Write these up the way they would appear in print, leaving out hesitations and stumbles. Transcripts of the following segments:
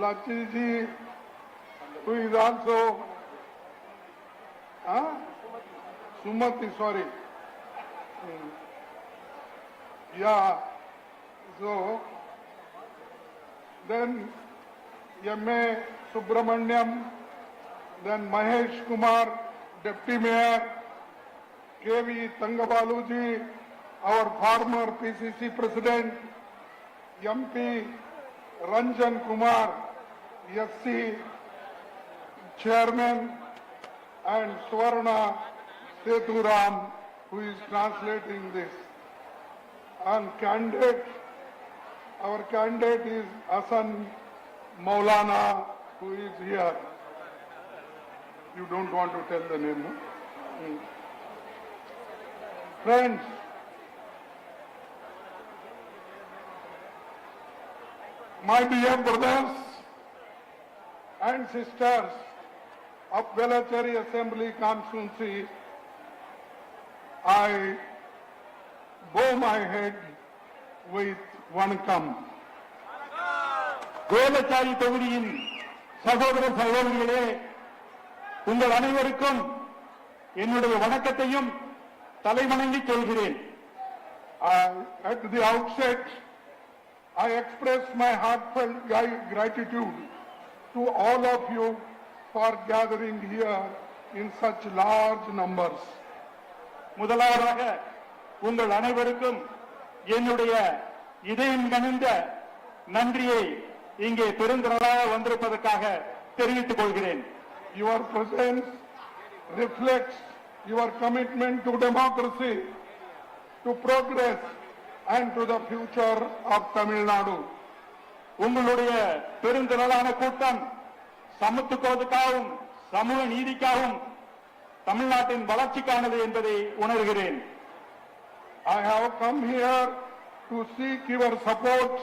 Lachiji, who is also Sumati, sorry. Yeah, so then M.A. Subramaniam, then Mahesh Kumar, Deputy Mayor, K.V. Tangabaluji, our former PCC President, MP Ranjan Kumar, SC Chairman, and Swarna Sethuram, who is translating this. And candidate, our candidate is Hasan Maulana, who is here. You don't want to tell the name, no? Friends, my dear brothers and sisters of Velachery Assembly Constituency, I bow my head with வணக்கம். வேளச்சாரி தொகுதியின் சகோதர சகோதரிகளே, உங்கள் அனைவருக்கும் என்னுடைய வணக்கத்தையும் தலைவணங்கி சொல்கிறேன். At the outset, I express my heartfelt gratitude to all of you for gathering here in such large numbers. முதலாவதாக உங்கள் அனைவருக்கும் என்னுடைய இதயம் கனிந்த நன்றியை இங்கே பெருந்திரளாக வந்திருப்பதற்காக தெரிவித்துக் கொள்கிறேன். Your presence reflects your commitment to democracy, to progress and to the future of Tamil Nadu. உங்களுடைய பெருந்திரளான கூட்டம் சமத்துவத்துக்காகவும் சமூக நீதிக்காகவும் தமிழ்நாட்டின் வளர்ச்சிக்கானது என்பதை உணர்கிறேன். I have come here to seek your support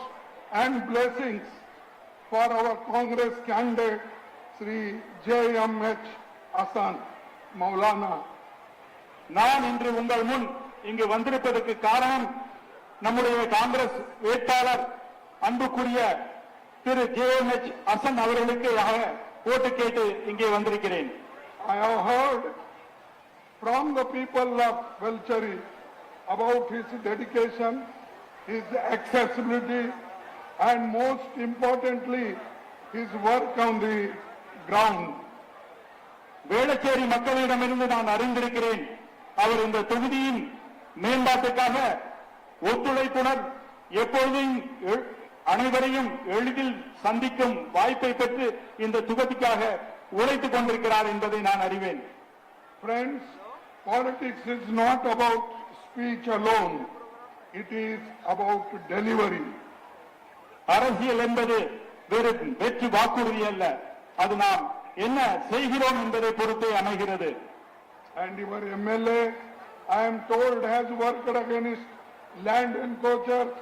and blessings for our Congress candidate Sri J.M.H. Hasan Maulana. நான் இன்று உங்கள் முன் இங்கு வந்திருப்பதற்கு காரணம் நம்முடைய காங்கிரஸ் வேட்பாளர் அன்புக்குரிய திரு J.M.H. ஹசன் அவர்களுக்கு ஓட்டு கேட்டு இங்கே வந்திருக்கிறேன். I have heard from the people of Velachery about his dedication, his accessibility, and most importantly, his work on the ground. Velachery மக்களிடமிருந்து நான் அறிந்திருக்கிறேன், அவர் இந்த தொகுதியின் மேம்பாட்டுக்காக ஒத்துழைப்புடன் எப்பொழுதும் அனைவரையும் எளிதில் சந்திக்கும் வாய்ப்பை பெற்று இந்த தொகுதிக்காக உழைத்துக் கொண்டிருக்கிறார் என்பதை நான் அறிவேன். Friends, politics is not about speech alone. It is about delivery. அரசியல் என்பது வெறும் வெற்றி வாக்குறுதி அல்ல, அது நாம் என்ன செய்கிறோம் என்பதை பொறுத்தே அமைகிறது. And your MLA, I am told, has worked against land encroachers,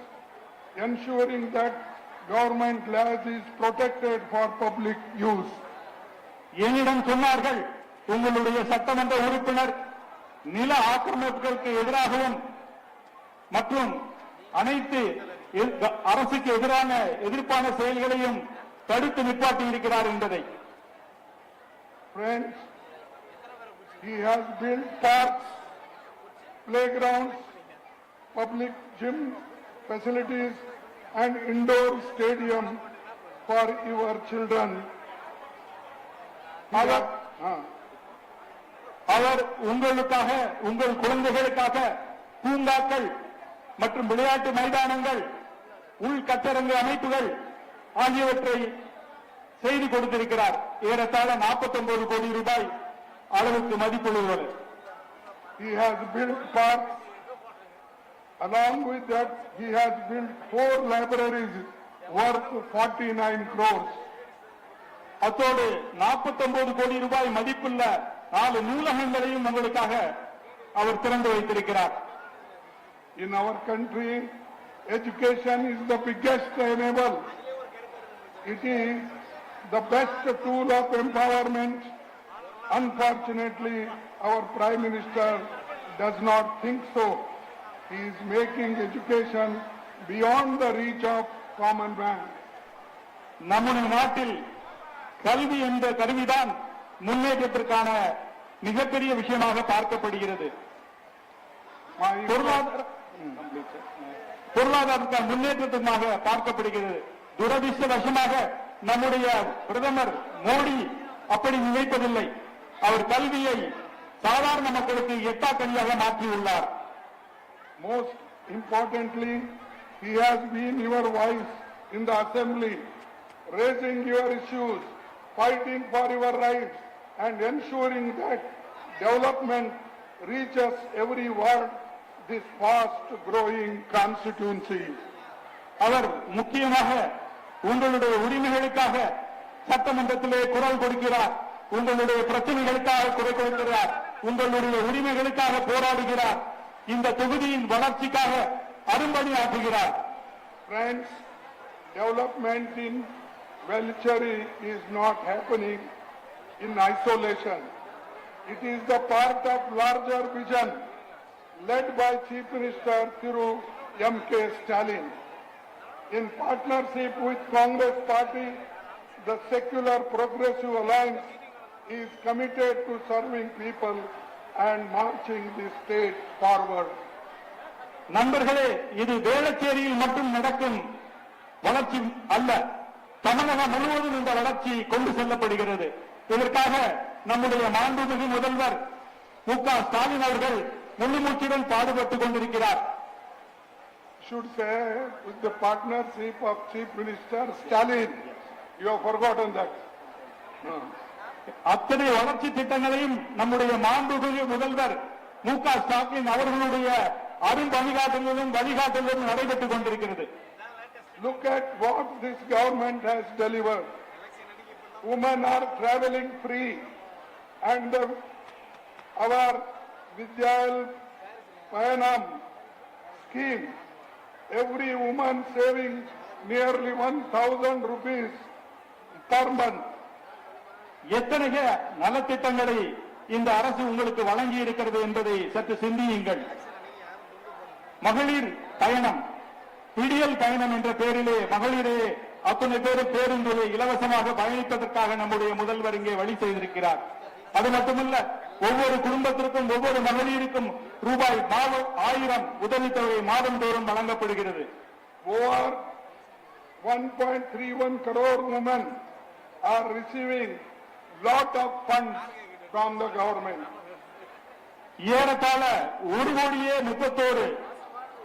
ensuring that government land is protected for public use. என்னிடம் சொன்னார்கள், உங்களுடைய சட்டமன்ற உறுப்பினர் நில ஆக்கிரமிப்புகளுக்கு எதிராகவும் மற்றும் அனைத்து அரசுக்கு எதிரான எதிர்ப்பான செயல்களையும் தடுத்து நிப்பாட்டி இருக்கிறார் என்பதை. Friends, he has built parks, playgrounds, public gym facilities and indoor stadium for your children. அவர் உங்களுக்காக, உங்கள் குழந்தைகளுக்காக பூங்காக்கள் மற்றும் விளையாட்டு மைதானங்கள், உள்கட்டரங்கு அமைப்புகள் ஆகியவற்றை செய்து கொடுத்திருக்கிறார். ஏறத்தாழ 49 கோடி ரூபாய் அளவுக்கு மதிப்புள்ளவர். He has built parks. Along with that, he has built 4 libraries worth 49 crores. அத்தோடு 49 கோடி ரூபாய் மதிப்புள்ள 4 நூலகங்களையும் உங்களுக்காக அவர் திறந்து வைத்திருக்கிறார். In our country, education is the biggest enabler. It is the best tool of empowerment. Unfortunately, our Prime Minister does not think so. He is making education beyond the reach of common man. நம்முடைய நாட்டில் கல்வி என்ற கருவிதான் முன்னேற்றத்திற்கான மிகப்பெரிய விஷயமாக பார்க்கப்படுகிறது. பொருளாதார முன்னேற்றத்துக்காக பார்க்கப்படுகிறது. துரதிர்ஷ்டவசமாக நம்முடைய பிரதமர் மோடி அப்படி நினைப்பதில்லை. அவர் கல்வியை சாதாரண மக்களுக்கு எட்டாக்கனியாக மாற்றியுள்ளார். Most importantly, he has been your voice in the assembly, raising your issues, fighting for your rights, and ensuring that development reaches every ward this fast-growing constituency. அவர் முக்கியமாக உங்களுடைய உரிமைகளுக்காக சட்டமன்றத்திலே குரல் கொடுக்கிறார். உங்களுடைய பிரச்சனைகளுக்காக குரல் கொடுக்கிறார். உங்களுடைய உரிமைகளுக்காக போராடுகிறார். இந்த தொகுதியின் வளர்ச்சிக்காக அரும்பணியாற்றுகிறார். Friends, development in Velichery is not happening in isolation. It is the part of larger vision led by Chief Minister Thiru M.K. Stalin. In partnership with Congress Party, the Secular Progressive Alliance is committed to serving people and marching the state forward. நண்பர்களே, இது வேளச்சேரியில் மட்டும் நடக்கும் வளர்ச்சி அல்ல, தமிழகம் முழுவதும் இந்த வளர்ச்சி கொண்டு செல்லப்படுகிறது. இதற்காக நம்முடைய மாண்புமிகு முதல்வர் மு.க. ஸ்டாலின் அவர்கள் முழுமூச்சுடன் பாடுபட்டுக் கொண்டிருக்கிறார். Should say with the partnership of Chief Minister Stalin. You have forgotten that. அத்தனை வளர்ச்சி திட்டங்களையும் நம்முடைய மாண்புமிகு முதல்வர் மு.க. ஸ்டாலின் அவர்களுடைய அரும்பணிகாட்டலிலும் வழிகாட்டலிலும் நடைபெற்றுக் கொண்டிருக்கிறது. Look at what this government has delivered. Women are traveling free, and our Vidyal Payanam scheme, every woman saving nearly 1,000 rupees per month. எத்தனை நலத்திட்டங்களை இந்த அரசு உங்களுக்கு வழங்கி இருக்கிறது என்பதை சற்று சிந்தியுங்கள். மகளிர் பயணம், விடியல் பயணம் என்ற பெயரிலே மகளிரே அத்தனை பேரும் பேருந்திலே இலவசமாக பயணிப்பதற்காக நம்முடைய முதல்வர் இங்கே வழி செய்திருக்கிறார். அது மட்டுமல்ல, ஒவ்வொரு குடும்பத்திற்கும் ஒவ்வொரு மகளிருக்கும் ரூபாய் 1000 உதவித்தொகை மாதந்தோறும் வழங்கப்படுகிறது. Over 1.31 crore women are receiving lot of funds from the government. ஏறத்தாழ 1,31,00,000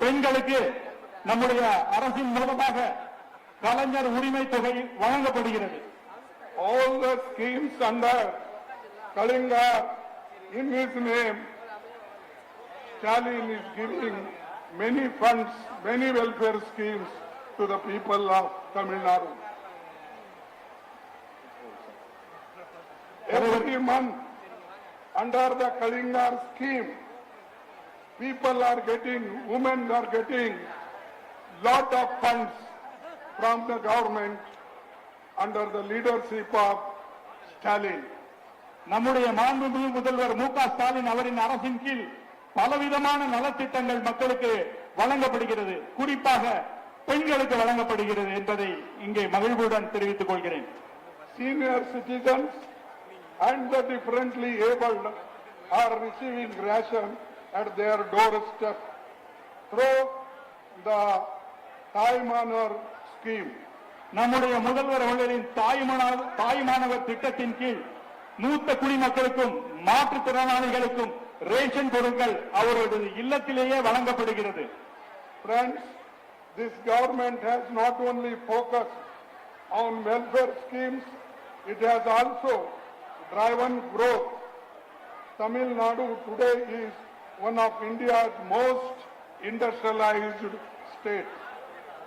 பெண்களுக்கு நம்முடைய அரசின் மூலமாக கலைஞர் உரிமை தொகை வழங்கப்படுகிறது. All the schemes under Kalinga in his name, Stalin is giving many funds, many welfare schemes to the people of Tamil Nadu. Every month under the Kalinga scheme, people are getting, women are getting lot of funds from the government under the leadership of Stalin. நம்முடைய மாண்புமிகு முதல்வர் மு.க. ஸ்டாலின் அவரின் அரசின் கீழ் பலவிதமான நலத்திட்டங்கள் மக்களுக்கு வழங்கப்படுகிறது. குறிப்பாக பெண்களுக்கு வழங்கப்படுகிறது என்பதை இங்கே மகிழ்வுடன் தெரிவித்துக் கொள்கிறேன். Senior citizens and the differently abled are receiving ration at their doorstep through the Thayumanavar scheme. நம்முடைய முதல்வர் அவர்களின் தாய்மானவர் திட்டத்தின் கீழ் மூத்த குடிமக்களுக்கும் மாற்றுத்திறனாளிகளுக்கும் ரேஷன் பொருட்கள் அவர்களது இல்லத்திலேயே வழங்கப்படுகிறது. Friends, this government has not only focused on welfare schemes, it has also driven growth. Tamil Nadu today is one of India's most industrialized states.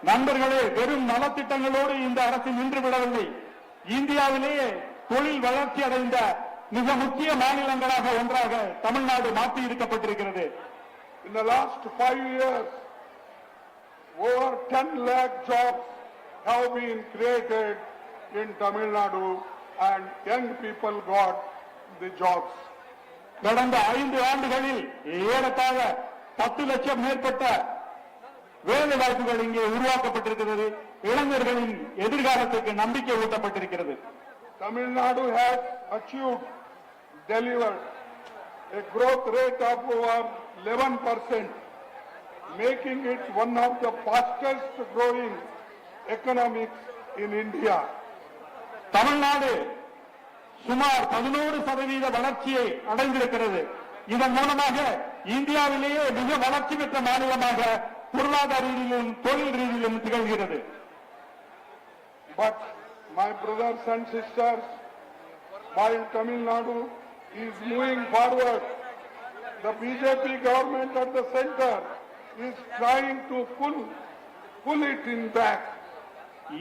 நண்பர்களே, வெறும் நலத்திட்டங்களோடு இந்த அரசு நின்று விடவில்லை. இந்தியாவிலேயே தொழில் வளர்ச்சி அடைந்த மிக முக்கிய மாநிலங்களாக ஒன்றாக தமிழ்நாடு மாற்றி இருக்கப்பட்டிருக்கிறது. In the last 5 years, over 10 lakh jobs have been created in Tamil Nadu and young people got the jobs. கடந்த 5 ஆண்டுகளில் ஏறத்தாழ 10 லட்சம் மேற்பட்ட வேலை வாய்ப்புகள் இங்கே உருவாக்கப்பட்டிருக்கிறது. இளைஞர்களின் எதிர்காலத்துக்கு நம்பிக்கை ஊட்டப்பட்டிருக்கிறது. Tamil Nadu has achieved, delivered a growth rate of over 11%, making it one of the fastest growing economies in India. Tamil Nadu சுமார் 11% வளர்ச்சியை அடைந்திருக்கிறது. இதன் மூலமாக இந்தியாவிலேயே மிக வளர்ச்சி பெற்ற மாநிலமாக பொருளாதார ரீதியிலும் தொழில் ரீதியிலும் திகழ்கிறது. But my brothers and sisters, while Tamil Nadu is moving forward, the BJP government at the center is trying to pull it in back.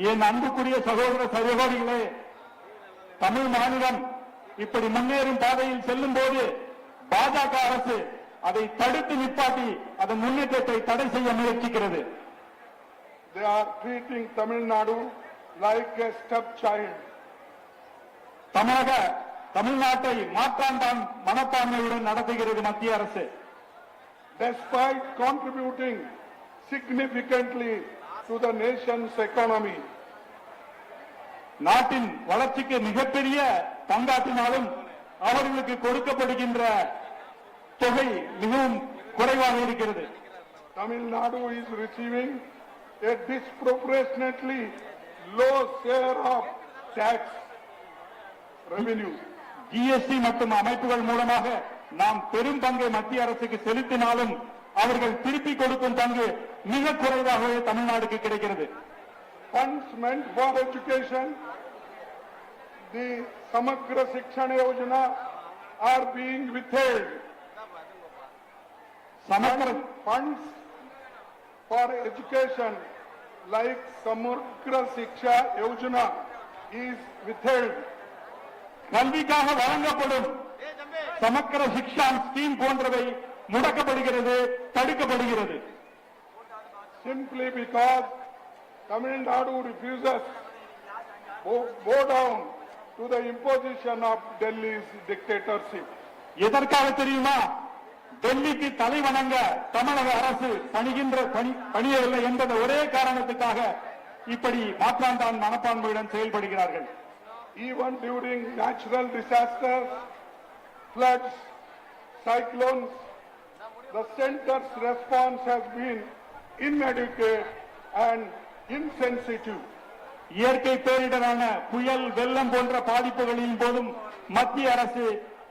என் அன்புக்குரிய சகோதர சகோதரிகளே, தமிழ் மாநிலம் இப்படி முன்னேறும் பாதையில் செல்லும் போது பாஜக அரசு அதை தடுத்து நிப்பாட்டி அதன் முன்னேற்றத்தை தடை செய்ய முயற்சிக்கிறது. They are treating Tamil Nadu like a stepchild. தமிழ்நாட்டை மாற்றாந்தான் மனப்பான்மையுடன் நடத்துகிறது மத்திய அரசு. Despite contributing significantly to the nation's economy, நாட்டின் வளர்ச்சிக்கு மிகப்பெரிய பங்காற்றினாலும் அவர்களுக்கு கொடுக்கப்படுகின்ற தொகை மிகவும் குறைவாக இருக்கிறது. Tamil Nadu is receiving a disproportionately low share of tax revenue. GST மற்றும் அமைப்புகள் மூலமாக நாம் பெரும் பங்கை மத்திய அரசுக்கு செலுத்தினாலும் அவர்கள் திருப்பி கொடுக்கும் பங்கு மிக குறைவாகவே தமிழ்நாடுக்கு கிடைக்கிறது. Funds meant for education, the Samagra Shikshana Yojana, are being withheld. Funds for education like Samagra Shiksha Yojana is withheld. கல்விக்காக வழங்கப்படும் சமக்கர சிக்ஷா ஸ்கீம் போன்றவை முடக்கப்படுகிறது, தடுக்கப்படுகிறது. Simply because Tamil Nadu refuses to bow down to the imposition of Delhi's dictatorship. எதற்காக தெரியுமா? டெல்லிக்கு தலை வணங்க தமிழக அரசு பணியவில்லை என்பத ஒரே காரணத்துக்காக இப்படி மாற்றாந்தான் மனப்பான்மையுடன் செயல்படுகிறார்கள். Even during natural disasters, floods, cyclones, the center's response has been inadequate and insensitive. இயற்கை பேரிடரான புயல், வெள்ளம் போன்ற பாதிப்புகளின் போதும் மத்திய அரசு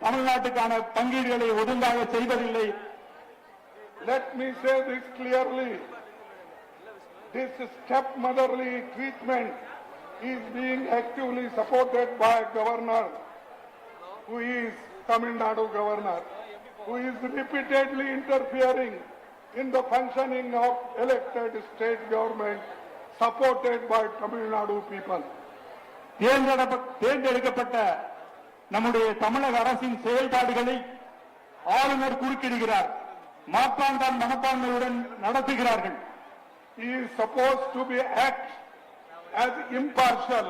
தமிழ்நாட்டுக்கான பங்கீடுகளை ஒழுங்காக செய்வதில்லை. Let me say this clearly. This stepmotherly treatment is being actively supported by Governor, who is Tamil Nadu Governor, who is repeatedly interfering in the functioning of elected state government supported by Tamil Nadu people. தேர்ந்தெடுக்கப்பட்ட நம்முடைய தமிழக அரசின் செயல்பாடுகளை ஆளுநர் குறுக்கிடுகிறார், மாற்றாந்தான் மனப்பான்மையுடன் நடத்துகிறார்கள். He is supposed to be act as impartial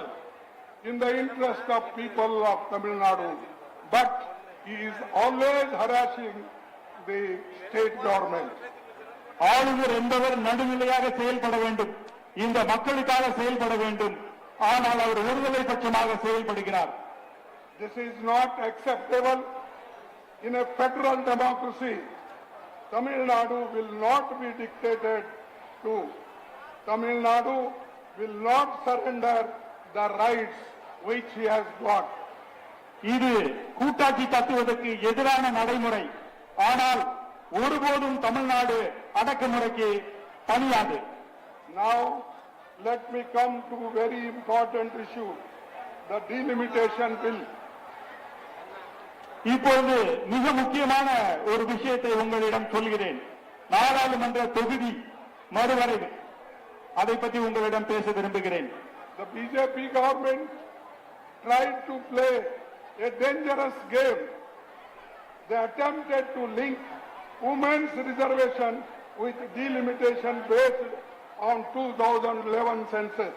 in the interest of people of Tamil Nadu, but he is always harassing the state government. ஆளுநர் என்பவர் நடுநிலையாக செயல்பட வேண்டும், இந்த மக்களுக்காக செயல்பட வேண்டும். ஆனால் அவர் ஒருதலை பட்சமாக செயல்படுகிறார். This is not acceptable in a federal democracy. Tamil Nadu will not be dictated to. Tamil Nadu will not surrender the rights which he has got. இது கூட்டாட்சி தத்துவதற்கு எதிரான நடைமுறை. ஆனால் ஒருபோதும் தமிழ்நாடு அடக்குமுறைக்கு பணியாது. Now let me come to a very important issue, the delimitation bill. இப்பொழுது மிக முக்கியமான ஒரு விஷயத்தை உங்களிடம் சொல்கிறேன். நாடாளுமன்ற தொகுதி மறுவரைவு, அதை பற்றி உங்களிடம் பேச விரும்புகிறேன். The BJP government tried to play a dangerous game. They attempted to link women's reservation with delimitation based on 2011 census.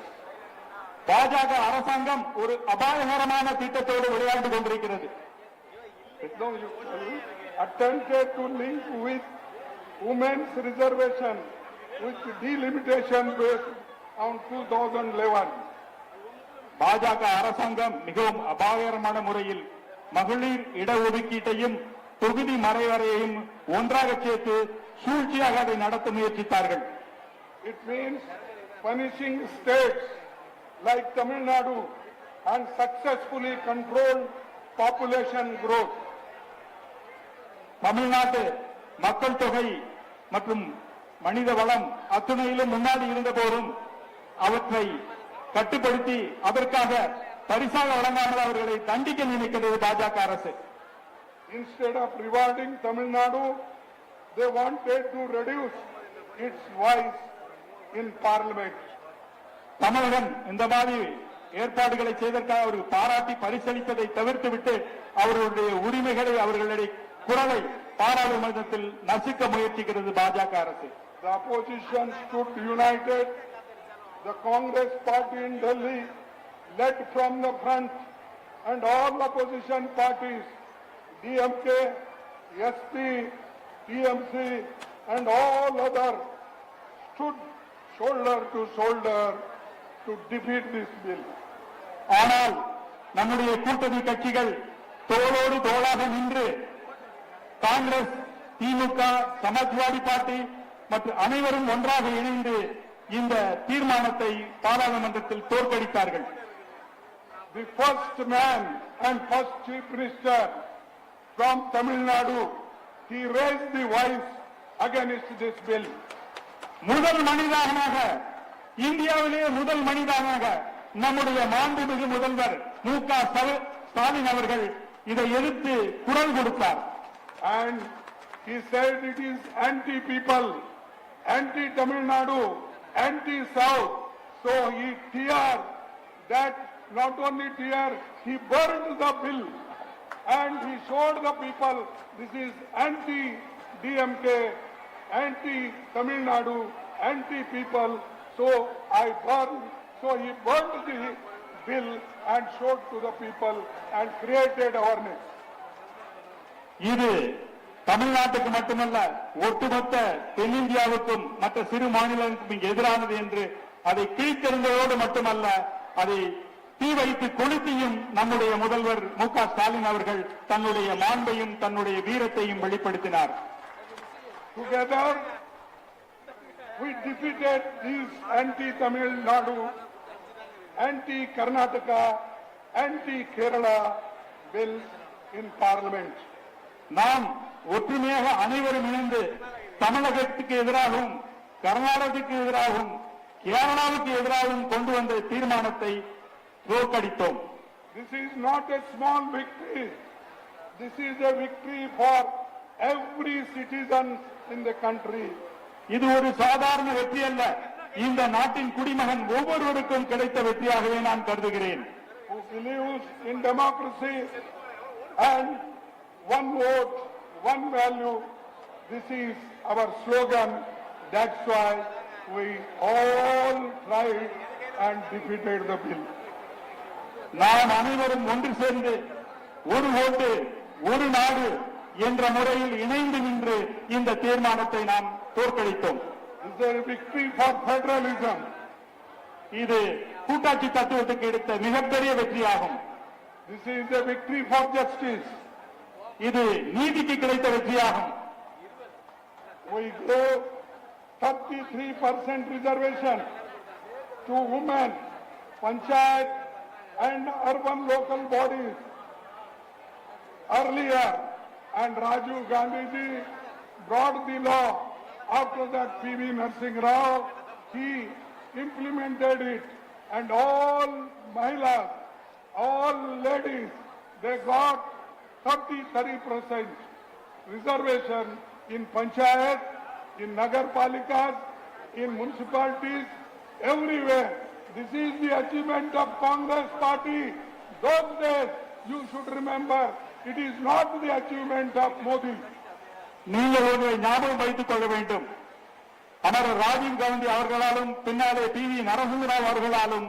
பாஜக அரசாங்கம் ஒரு அபாயகரமான திட்டத்தோடு விளையாண்டு கொண்டிருக்கிறது. Attempted to link with women's reservation with delimitation based on 2011. பாஜக அரசாங்கம் மிகவும் அபாயகரமான முறையில் மகளிர் இடஒதுக்கீட்டையும் தொகுதி மறைவரையையும் ஒன்றாக சேர்த்து சூழ்ச்சியாக அதை நடத்த முயற்சித்தார்கள். It means punishing states like Tamil Nadu and successfully controlled population growth. தமிழ்நாட்டு மக்கள் தொகை மற்றும் மனித வளம் அத்துணையிலும் முன்னாடி இருந்த போதும் அவற்றை கட்டுப்படுத்தி அதற்காக பரிசாக வழங்காமல் அவர்களை தண்டிக்க நினைக்கிறது பாஜக அரசு. Instead of rewarding Tamil Nadu, they wanted to reduce its voice in parliament. தமிழகம் இந்த மாதிரி ஏற்பாடுகளை செய்ததற்காக அவர்கள் பாராட்டி பரிசளிப்பதை தவிர்த்துவிட்டு அவர்களுடைய உரிமைகளை அவர்களுடைய குரலை பாராளுமன்றத்தில் நசுக்க முயற்சிக்கிறது பாஜக அரசு. The opposition stood united. The Congress party in Delhi led from the front, and all opposition parties, DMK, SP, TMC, and all others stood shoulder to shoulder to defeat this bill. ஆனால் நம்முடைய கூட்டணி கட்சிகள் தோளோடு தோளாக நின்று காங்கிரஸ், திமுக, Samajwadi party மற்றும் அனைவரும் ஒன்றாக இணைந்து இந்த தீர்மானத்தை பாராளுமன்றத்தில் தோற்கடித்தார்கள். The first man and first chief minister from Tamil Nadu, he raised the voice against this bill. முதல் மனிதனாக இந்தியாவிலேயே முதல் மனிதனாக நம்முடைய மாண்புமிகு முதல்வர் மு.க. ஸ்டாலின் அவர்கள் இதை எதிர்த்து குரல் கொடுத்தார். And he said it is anti-people, anti-Tamil Nadu, anti-South. So he tear that, not only tear, he burned the bill. And he showed the people this is anti-DMK, anti-Tamil Nadu, anti-people. So I burned. So he burned the bill and showed to the people and created awareness. இது தமிழ்நாட்டுக்கு மட்டுமல்ல ஒட்டுமொத்த தென்னிந்தியாவுக்கும் மற்ற சிறு மாநிலங்களுக்கும் எதிரானது என்று அதை கீழ்த்தெறிந்ததோடு மட்டுமல்ல அதை தீ வைத்து கொளுத்தியும் நம்முடைய முதல்வர் மு.க. ஸ்டாலின் அவர்கள் தன்னுடைய மாண்பையும் தன்னுடைய வீரத்தையும் வெளிப்படுத்தினார். Together we defeated these anti-Tamil Nadu, anti-Karnataka, anti-Kerala bills in parliament. நாம் ஒற்றுமையாக அனைவரும் இணைந்து தமிழகத்துக்கு எதிராகவும் கர்நாடகத்துக்கு எதிராகவும் கேரளாவுக்கு எதிராகவும் கொண்டு வந்த தீர்மானத்தை தோற்கடித்தோம். This is not a small victory. This is a victory for every citizen in the country. இது ஒரு சாதாரண வெற்றி அல்ல, இந்த நாட்டின் குடிமகன் ஒவ்வொருவருக்கும் கிடைத்த வெற்றியாகவே நான் கருதுகிறேன். Who believes in democracy and one vote, one value. This is our slogan. That's why we all tried and defeated the bill. நாம் அனைவரும் ஒன்று சேர்ந்து ஒரு ஓட்டு ஒரு நாடு என்ற முறையில் இணைந்து நின்று இந்த தீர்மானத்தை நாம் தோற்கடித்தோம். This is a victory for federalism. இது கூட்டாட்சி தத்துவத்துக்கு எடுத்த மிகப்பெரிய வெற்றியாகும். This is a victory for justice. இது நீதிக்கு கிடைத்த வெற்றியாகும். We gave 33% reservation to women, panchayat and urban local bodies earlier, and Rajiv Gandhi ji brought the law. After that, P.V. Narasimha Rao, he implemented it, and all mahilas, all ladies, they got 33% reservation in panchayat, in nagar palikas, in municipalities, everywhere. This is the achievement of Congress party. Those days, you should remember, it is not the achievement of Modi. நீங்கள் ஒன்றை ஞாபகம் வைத்துக் கொள்ள வேண்டும். அமரர் ராஜீவ் காந்தி அவர்களாலும் பின்னாலே P.V. Narasimha Rao அவர்களாலும்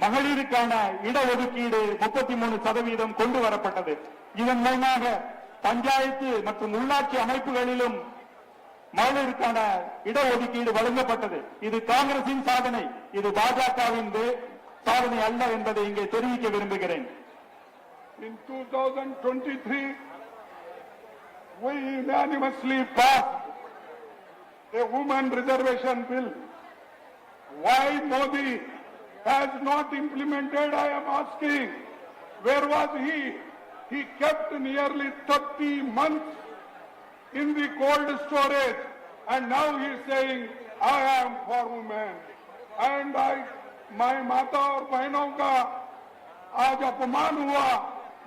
மகளிருக்கான இடஒதுக்கீடு 33% கொண்டு வரப்பட்டது. இதன் மூலமாக பஞ்சாயத்து மற்றும் உள்ளாட்சி அமைப்புகளிலும் மகளிருக்கான இடஒதுக்கீடு வழங்கப்பட்டது. இது காங்கிரசின் சாதனை, இது பாஜகவின் சாதனை அல்ல என்பதை இங்கே தெரிவிக்க விரும்புகிறேன். In 2023, we unanimously passed a women reservation bill. Why Modi has not implemented, I am asking. Where was he? He kept nearly 30 months in the cold storage, and now he is saying, I am for women. And my mata aur bahnon ka aaj apman hua.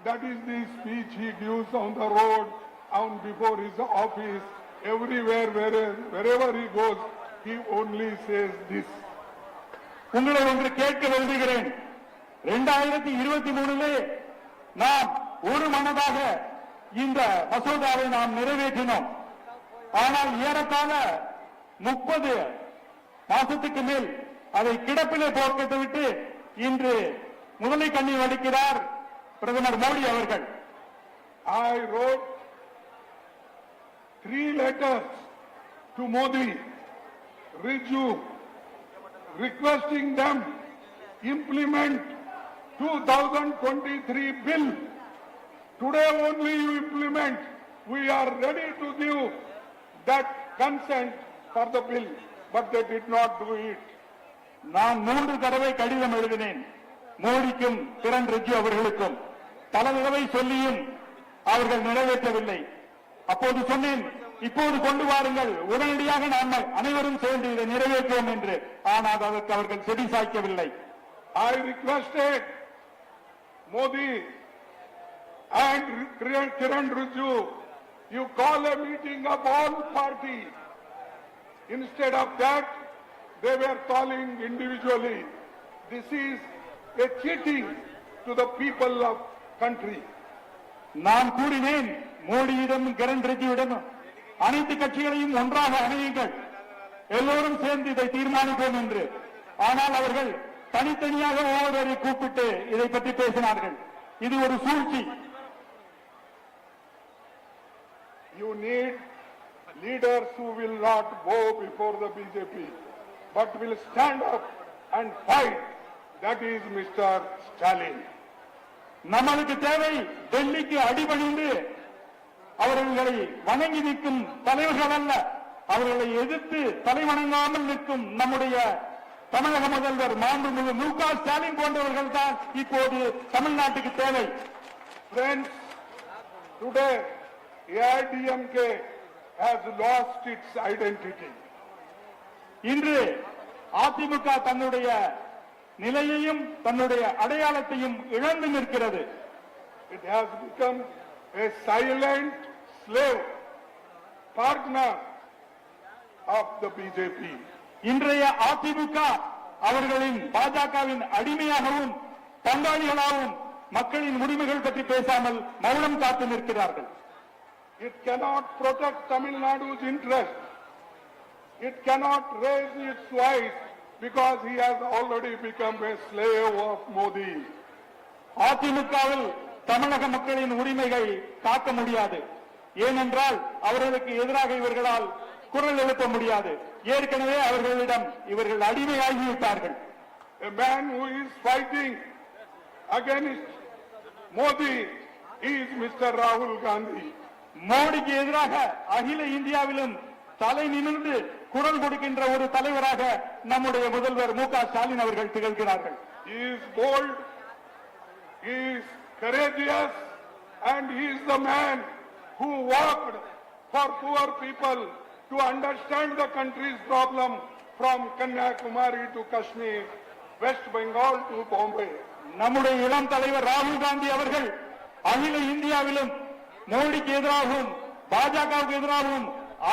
That is the speech he gives on the road, on before his office, everywhere, wherever he goes, he only says this. உங்களை ஒன்று கேட்க விரும்புகிறேன். 2023 நாம் ஒரு மனதாக இந்த மசோதாவை நாம் நிறைவேற்றினோம். ஆனால் ஏறத்தாழ 30 மாசத்துக்கு மேல் அதை கிடப்பிலே போட்டுவிட்டு இன்று முதலை கண்ணீர் வடிக்கிறார் பிரதமர் மோடி அவர்கள். I wrote 3 letters to Modi, Riju, requesting them implement 2023 bill. Today only you implement. We are ready to give that consent for the bill, but they did not do it. நான் 3 தடவை கடிதம் எழுதினேன் மோடிக்கும் கிரண் ரிஜிஜு அவர்களுக்கும். பல தடவை சொல்லியும் அவர்கள் நிறைவேற்றவில்லை. அப்போது சொன்னேன், இப்போது கொண்டு வாருங்கள், உடனடியாக நாம் அனைவரும் சேர்ந்து இதை நிறைவேற்றுவோம் என்று. ஆனால் அதற்கு அவர்கள் செவி சாய்க்கவில்லை. I requested Modi and Kiran Rijiju, you call a meeting of all parties. Instead of that, they were calling individually. This is a cheating to the people of country. நான் கூறினேன், மோடியிடம் கிரண் ரிஜிஜுவிடம் அனைத்து கட்சிகளையும் ஒன்றாக அணையுங்கள், எல்லோரும் சேர்ந்து இதை தீர்மானிப்போம் என்று. ஆனால் அவர்கள் தனித்தனியாக ஒவ்வொருவரை கூப்பிட்டு இதை பற்றி பேசினார்கள். இது ஒரு சூழ்ச்சி. You need leaders who will not bow before the BJP, but will stand up and fight. That is Mr. Stalin. நம்மளுக்கு தேவை டெல்லிக்கு அடிபணிந்து அவர்களை வணங்கி நிற்கும் தலைவர்கள் அல்ல, அவர்களை எதிர்த்து தலைவணங்காமல் நிற்கும் நம்முடைய தமிழக முதல்வர் மாண்புமிகு மு க ஸ்டாலின் போன்றவர்கள் தான் இப்போது தமிழ்நாட்டுக்கு தேவை. Friends, today AIDMK has lost its identity. இன்று அதிமுக தன்னுடைய நிலையையும் தன்னுடைய அடையாளத்தையும் இழந்து நிற்கிறது. It has become a silent slave partner of the BJP. இன்றைய அதிமுக அவர்களின் பாஜகவின் அடிமையாகவும் பங்காளிகளாகவும் மக்களின் உரிமைகள் பற்றி பேசாமல் மௌனம் காத்து நிற்கிறார்கள். It cannot protect Tamil Nadu's interest. It cannot raise its voice because he has already become a slave of Modi. அதிமுகவில் தமிழக மக்களின் உரிமைகளை காக்க முடியாது. ஏனென்றால் அவர்களுக்கு எதிராக இவர்களால் குரல் எழுப்ப முடியாது. ஏற்கனவே அவர்களிடம் இவர்கள் அடிமையாகிவிட்டார்கள். A man who is fighting against Modi is Mr. Rahul Gandhi. மோடிக்கு எதிராக அகில இந்தியாவிலும் தலை நிமிர்ந்து குரல் கொடுக்கின்ற ஒரு தலைவராக நம்முடைய முதல்வர் மு க ஸ்டாலின் அவர்கள் திகழ்கிறார்கள். He is bold, he is courageous, and he is the man who worked for poor people to understand the country's problem from Kanyakumari to Kashmir, West Bengal to Bombay. நம்முடைய இளம் தலைவர் ராகுல் காந்தி அவர்கள் அகில இந்தியாவிலும் மோடிக்கு எதிராகவும் பாஜகவுக்கு எதிராகவும்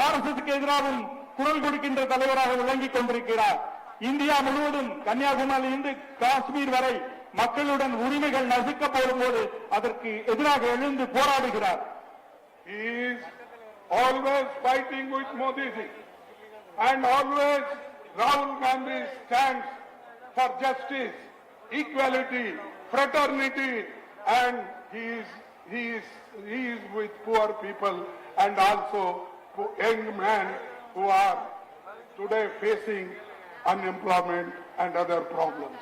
RSSக்கு எதிராகவும் குரல் கொடுக்கின்ற தலைவராக விளங்கிக் கொண்டிருக்கிறார். இந்தியா முழுவதும் கன்னியாகுமரியிலிருந்து காஷ்மீர் வரை மக்களுடன் உரிமைகள் நசுக்கப்படும் போது அதற்கு எதிராக எழுந்து போராடுகிறார். He is always fighting with Modi ji, and always Rahul Gandhi stands for justice, equality, fraternity, and he is with poor people and also young man who are today facing unemployment and other problems.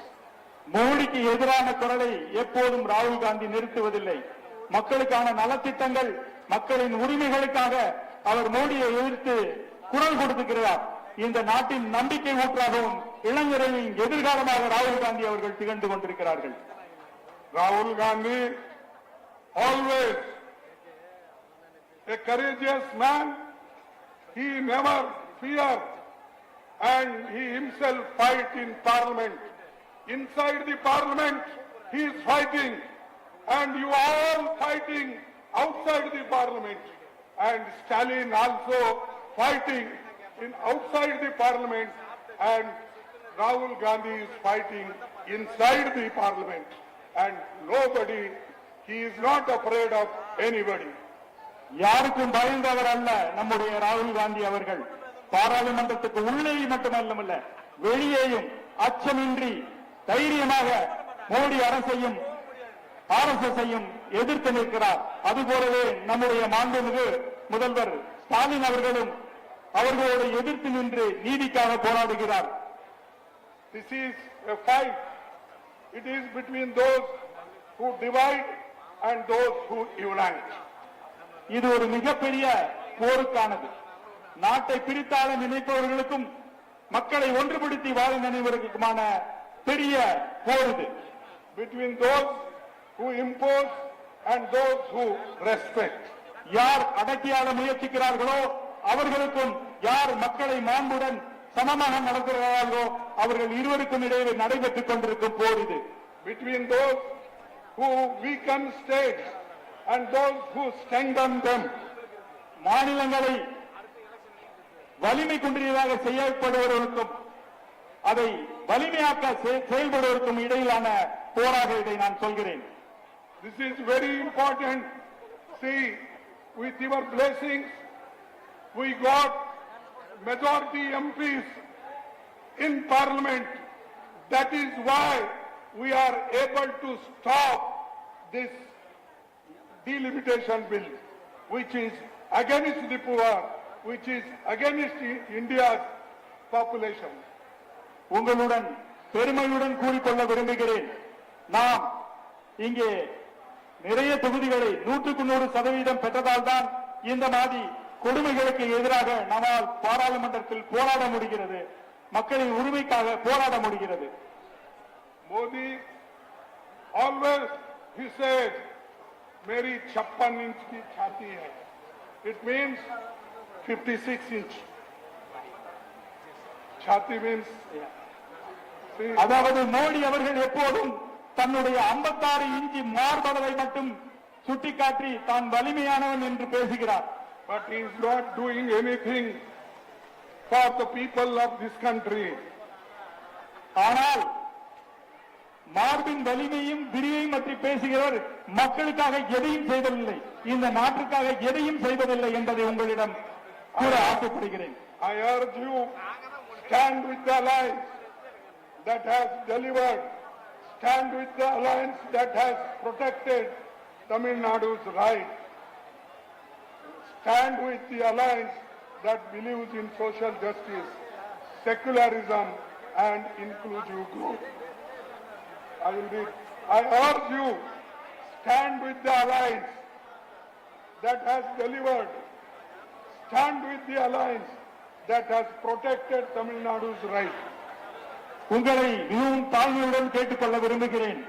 மோடிக்கு எதிரான குரலை எப்போதும் ராகுல் காந்தி நிறுத்துவதில்லை. மக்களுக்கான நலத்திட்டங்கள், மக்களின் உரிமைகளுக்காக அவர் மோடியை எதிர்த்து குரல் கொடுத்துக்கிறார். இந்த நாட்டின் நம்பிக்கை ஊற்றாகவும் இளைஞர்களின் எதிர்காலமாக ராகுல் காந்தி அவர்கள் திகழ்ந்து கொண்டிருக்கிறார்கள். Rahul Gandhi, always a courageous man, he never feared and he himself fight in parliament. Inside the parliament he is fighting and you all fighting outside the parliament, and Stalin also fighting in outside the parliament, and Rahul Gandhi is fighting inside the parliament, and nobody, he is not afraid of anybody. யாருக்கும் பயந்தவர் அல்ல நம்முடைய ராகுல் காந்தி அவர்கள். பாராளுமன்றத்துக்கு உள்ளே மட்டுமல்ல, வெளியேயும் அச்சமின்றி தைரியமாக மோடி அரசையும் RSSஐயும் எதிர்த்து நிற்கிறார். அதுபோலவே நம்முடைய மாண்புமிகு முதல்வர் ஸ்டாலின் அவர்களும் அவர்களோடு எதிர்த்து நின்று நீதிக்காக போராடுகிறார். This is a fight. It is between those who divide and those who unite. இது ஒரு மிகப்பெரிய போருக்கானது. நாட்டை பிரித்தாள நினைப்பவர்களுக்கும் மக்களை ஒன்றுபடுத்தி வாழ நினைவர்களுக்குமான பெரிய போர் இது. Between those who impose and those who respect. யார் அடக்கியாள முயற்சிக்கிறார்களோ அவர்களுக்கும், யார் மக்களை மாண்புடன் சமமாக நடத்துகிறார்களோ அவர்கள் இருவருக்கும் இடையே நடைபெற்றுக் கொண்டிருக்கும் போர் இது. Between those who weaken states and those who strengthen them. மாநிலங்களை வலிமை குன்றியதாக செய்யப்படுவதற்கும் அதை வலிமையாக்க செயல்படுவதற்கும் இடையிலான போராக இதை நான் சொல்கிறேன். This is very important. See, with your blessings, we got majority MPs in parliament. That is why we are able to stop this delimitation bill, which is against the poor, which is against India's population. உங்களுடன் பெருமையுடன் கூறிக்கொள்ள விரும்புகிறேன். நாம் இங்கே நிறைய தொகுதிகளை 100% பெற்றதால் தான் இந்த மாதிரி கொடுமைகளுக்கு எதிராக நம்மால் பாராளுமன்றத்தில் போராட முடிகிறது, மக்களின் உரிமைக்காக போராட முடிகிறது. Modi always he said, "मेरी 56 इंच की छाती है." It means 56 inch. छाती means. அதாவது மோடி அவர்கள் எப்போதும் தன்னுடைய 56 இன்ச் மார்பளவை மட்டும் சுட்டிக்காட்டி தான் வலிமையானவன் என்று பேசுகிறார். But he is not doing anything for the people of this country. ஆனால் மார்பின் வலிமையும் விரியையும் பற்றி பேசுகிறவர் மக்களுக்காக எதையும் செய்வதில்லை, இந்த நாட்டுக்காக எதையும் செய்வதில்லை என்பதை உங்களிடம் கூற ஆசைப்படுகிறேன். I urge you, stand with the alliance that has delivered, stand with the alliance that has protected Tamil Nadu's right, stand with the alliance that believes in social justice, secularism and inclusive growth. I will read. I urge you, stand with the alliance that has delivered, stand with the alliance that has protected Tamil Nadu's right. உங்களை மிகவும் தாழ்மையுடன் கேட்டுக்கொள்ள விரும்புகிறேன்.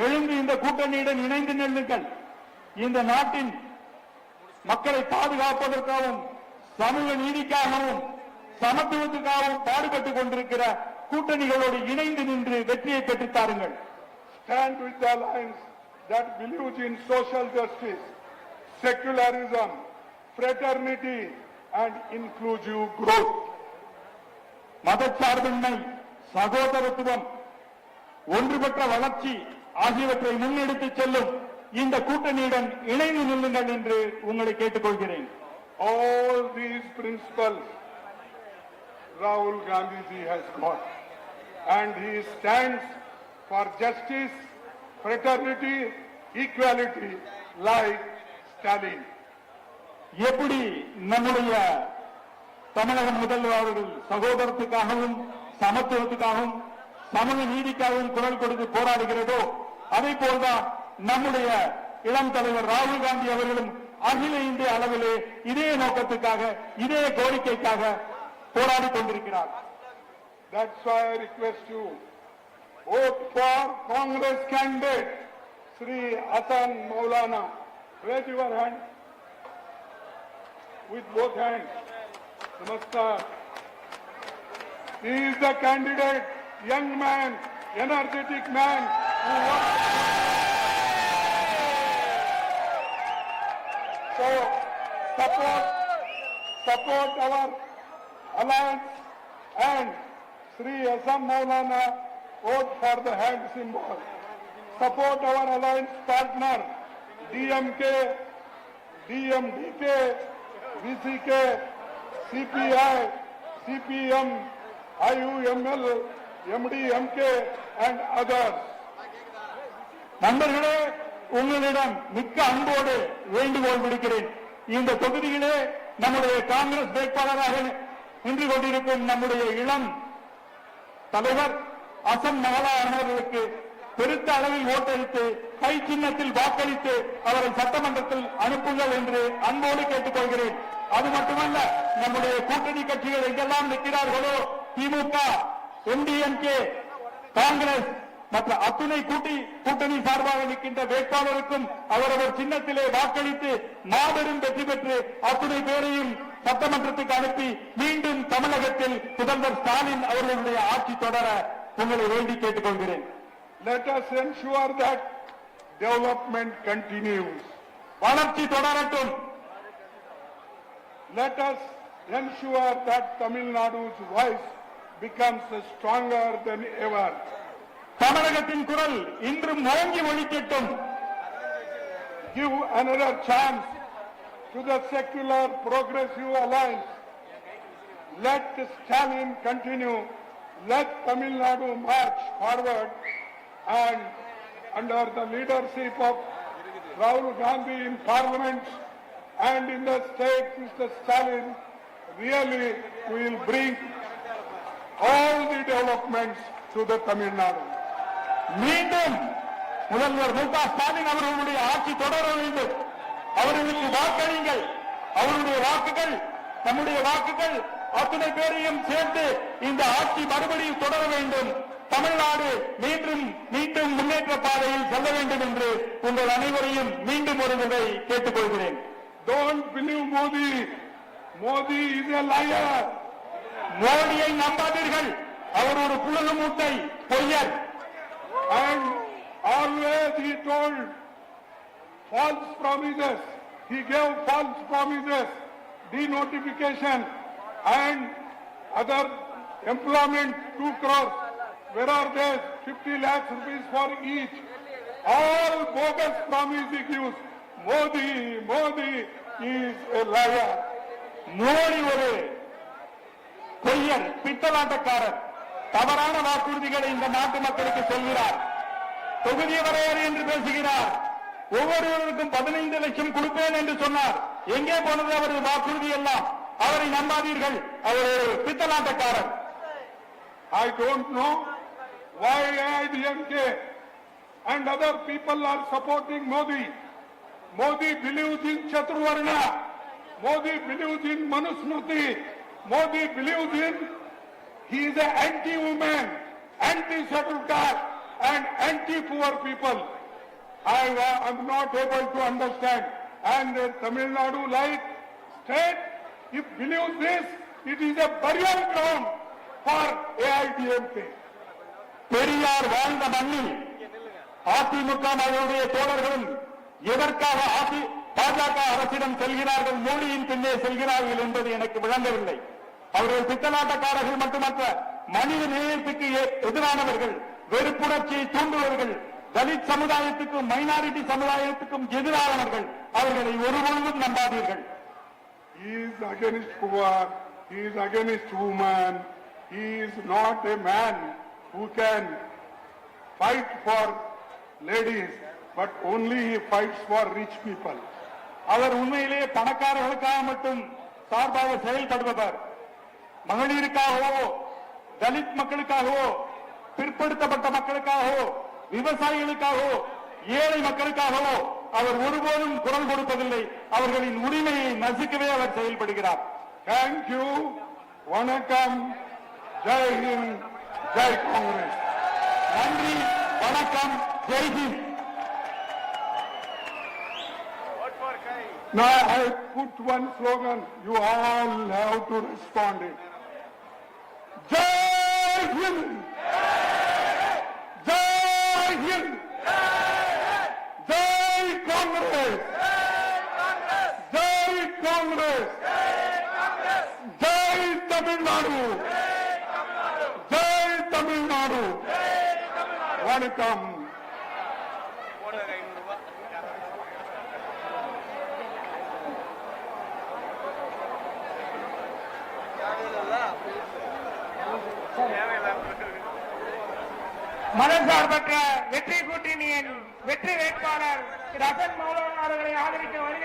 எழுந்து இந்த கூட்டணியுடன் இணைந்து நில்லுங்கள். இந்த நாட்டின் மக்களை பாதுகாப்பதற்காகவும் சமூக நீதிக்காகவும் சமத்துவத்துக்காகவும் பாடுபட்டுக் கொண்டிருக்கிற கூட்டணிகளோடு இணைந்து நின்று வெற்றியை பெற்றுத் தாருங்கள். Stand with the alliance that believes in social justice, secularism, fraternity and inclusive growth. மதச்சார்பின்மை, சகோதரத்துவம், ஒன்றுபட்ட வளர்ச்சி ஆகியவற்றை முன்னெடுத்துச் செல்லும் இந்த கூட்டணியுடன் இணைந்து நில்லுங்கள் என்று உங்களை கேட்டுக்கொள்கிறேன். All these principles Rahul Gandhi ji has got, and he stands for justice, fraternity, equality like Stalin. எப்படி நம்முடைய தமிழக முதல்வர் அவர்கள் சகோதரத்துக்காகவும் சமத்துவத்துக்காகவும் சமூக நீதிக்காகவும் குரல் கொடுத்து போராடுகிறதோ அதே போல்தான் நம்முடைய இளம் தலைவர் ராகுல் காந்தி அவர்களும் அகில இந்திய அளவிலே இதே நோக்கத்துக்காக இதே கோரிக்கைக்காக போராடி கொண்டிருக்கிறார். That's why I request you, vote for Congress candidate Sri Hasan Maulana. Raise your hand with both hands. Namaskar. He is the candidate, young man, energetic man who wants. So support our alliance and Sri Hasan Maulana, vote for the hand symbol. Support our alliance partner DMK, DMDK, VCK, CPI, CPM, IUML, MDMK and others. நண்பர்களே, உங்களிடம் மிக்க அன்போடு வேண்டுகோள் விடுக்கிறேன். இந்த தொகுதியிலே நம்முடைய காங்கிரஸ் வேட்பாளராக நின்று கொண்டிருக்கும் நம்முடைய இளம் தலைவர் அசன் மகளான் அவர்களுக்கு பெருத்த அளவில் ஓட்டளித்து கை சின்னத்தில் வாக்களித்து அவரை சட்டமன்றத்தில் அனுப்புங்கள் என்று அன்போடு கேட்டுக்கொள்கிறேன். அது மட்டுமல்ல, நம்முடைய கூட்டணி கட்சிகள் எங்கெல்லாம் நிற்கிறார்களோ திமுக, MDMK, காங்கிரஸ் மற்ற அத்துணை கூட்டணி சார்பாக நிற்கின்ற வேட்பாளருக்கும் அவரவர் சின்னத்திலே வாக்களித்து மாபெரும் வெற்றி பெற்று அத்துணை பேரையும் சட்டமன்றத்துக்கு அனுப்பி மீண்டும் தமிழகத்தில் முதல்வர் ஸ்டாலின் அவர்களுடைய ஆட்சி தொடர உங்களை வேண்டி கேட்டுக்கொள்கிறேன். Let us ensure that development continues. வளர்ச்சி தொடரட்டும். Let us ensure that Tamil Nadu's voice becomes stronger than ever. தமிழகத்தின் குரல் இன்றும் ஓங்கி ஒலிக்கட்டும். Give another chance to the secular progressive alliance. Let Stalin continue. Let Tamil Nadu march forward, and under the leadership of Rahul Gandhi in Parliament and in the state, Mr. Stalin, really will bring all the developments to the Tamil Nadu. மீண்டும் முதல்வர் மு க ஸ்டாலின் அவர்களுடைய ஆட்சி தொடர வேண்டும். அவர்களுக்கு வாக்களியுங்கள். அவருடைய வாக்குகள் நம்முடைய வாக்குகள் அத்தனை பேரையும் சேர்த்து இந்த ஆட்சி மறுபடியும் தொடர வேண்டும். தமிழ்நாடு மீண்டும் முன்னேற்ற பாதையில் செல்ல வேண்டும் என்று உங்கள் அனைவரையும் மீண்டும் ஒரு முறை கேட்டுக்கொள்கிறேன். Don't believe Modi. Modi is a liar. மோடியை நம்பாதீர்கள். அவர் ஒரு புலக மூட்டை பொய்யர். And always he told false promises. He gave false promises, denotification and other employment 2 crores. Where are they? 50 lakhs rupees for each. All bogus promises he gives. Modi is a liar. Modi ஒரு பொய்யர், பித்தலாட்டக்காரர். தவறான வாக்குறுதிகளை இந்த நாட்டு மக்களுக்கு சொல்கிறார். தொகுதி வரையறை என்று பேசுகிறார். ஒவ்வொருவருக்கும் 15 லட்சம் கொடுப்பேன் என்று சொன்னார். எங்கே போனது அவரது வாக்குறுதி எல்லாம்? அவரை நம்பாதீர்கள். அவர் ஒரு பித்தலாட்டக்காரர். I don't know why AIDMK and other people are supporting Modi. Modi believes in Chaturvarna. Modi believes in Manusmriti. Modi believes in, he is an anti-woman, anti-settled caste and anti-poor people. I am not able to understand. And Tamil Nadu like state, if believes this, it is a burial ground for AIDMK. Periyar வாழ்ந்த மண்ணில் அதிமுக அவருடைய தோழர்களும் எதற்காக பாஜக அரசிடம் செல்கிறார்கள், மோடியின் பின்னே செல்கிறார்கள் என்பது எனக்கு விளங்கவில்லை. அவர்கள் பித்தலாட்டக்காரர்கள் மட்டுமல்ல, மனித நேயத்துக்கு எதிரானவர்கள், வெறுப்புணர்ச்சியை தூண்டுவர்கள், தலித் சமுதாயத்துக்கும் மைனாரிட்டி சமுதாயத்துக்கும் எதிரானவர்கள். அவர்களை ஒருபொழுதும் நம்பாதீர்கள். He is against poor, he is against women, he is not a man who can fight for ladies, but only he fights for rich people. அவர் உண்மையிலேயே பணக்காரர்களுக்காக மட்டும் சார்பாக செயல்படுபவர். மகளிருக்காகவோ தலித் மக்களுக்காகவோ பிற்படுத்தப்பட்ட மக்களுக்காகவோ விவசாயிகளுக்காகவோ ஏழை மக்களுக்காகவோ அவர் ஒருபோதும் குரல் கொடுப்பதில்லை. அவர்களின் உரிமையை நசுக்கவே அவர் செயல்படுகிறார். தேங்க்யூ. வணக்கம். ஜெய் ஹிந்த். ஜெய் காங்கிரஸ். நன்றி, வணக்கம், ஜெய்ஹிந்த். Now I put one slogan. You all have to respond it. Jai Hind. Jai Hind. Jai Congress. Jai Congress. Jai Tamil Nadu. Jai Tamil Nadu. Vanakkam. மதசார்பற்ற வெற்றி கூட்டணியின் வெற்றி வேட்பாளர் திரு அசன் மௌலானா அவர்களை ஆதரிக்க வருகை